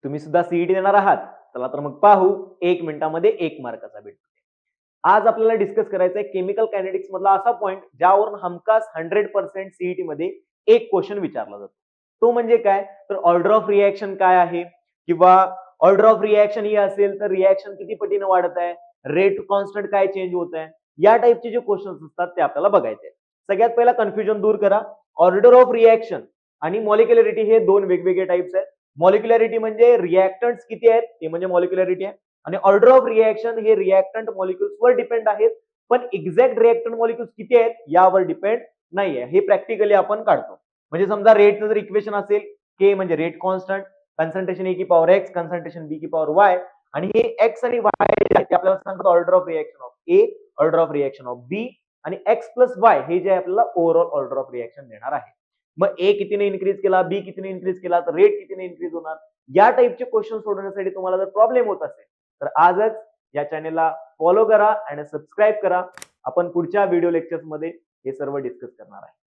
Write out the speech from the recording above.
तुम्ही सुद्धा सीईटी देणार आहात. चला तर मग पाहू 1 मिनिटामध्ये 1 मार्काचा बिट. आज आपल्याला डिस्कस करायचं आहे केमिकल कायनेटिक्स मधला असा पॉइंट ज्यावरून हमखास 100% सीईटी मध्ये एक क्वेश्चन विचारला जातो. तो म्हणजे काय? तर ऑर्डर ऑफ रिएक्शन काय आहे किंवा ऑर्डर ऑफ रिएक्शन ही असेल तर रिएक्शन किती पटीने वाढत आहे, रेट कॉन्स्टंट काय चेंज होत आहे, या टाइपचे जे क्वेश्चन्स असतात ते आपल्याला बघायचे. सगळ्यात पहिला कन्फ्युजन दूर करा. ऑर्डर ऑफ रिएक्शन आणि मॉलिक्युलरिटी हे दोन वेगवेगळे टाइप्स आहेत. मॉलिक्युलरिटी म्हणजे रिएक्टंट्स किती आहेत ते म्हणजे मॉलिक्युलरिटी आहे आणि ऑर्डर ऑफ रिएक्शन हे रिएक्टंट मॉलिक्युल्स वर डिपेंड आहेत, पण एक्झॅक्ट रिएक्टंट मॉलिक्युल्स किती आहेत यावर डिपेंड नाहीये. हे प्रॅक्टिकली आपण काढतो. म्हणजे समजा रेटचं जर इक्वेशन असेल के म्हणजे रेट कॉन्स्टंट, कन्संट्रेशन ए की पॉवर एक्स, कन्संट्रेशन बी की पॉवर वाय, आणि हे एक्स आणि वाय ते आपल्याला सांगतात order of reaction of A, order of reaction of B, आणि एक्स प्लस वाय हे जे आपल्याला ओव्हरऑल ऑर्डर ऑफ रिएक्शन देणार आहे. मग ए कितीने इन्क्रीज केला, बी कितीने इन्क्रीज केला, तर रेट कितीने इन्क्रीज होणार. या टाइपचे क्वेश्चन सोडवण्यासाठी तुम्हाला जर प्रॉब्लेम होत असेल तर आजच या चॅनेलला फॉलो करा आणि सबस्क्राईब करा. आपण पुढच्या व्हिडिओ लेक्चर्स मध्ये हे सर्व डिस्कस करणार आहे.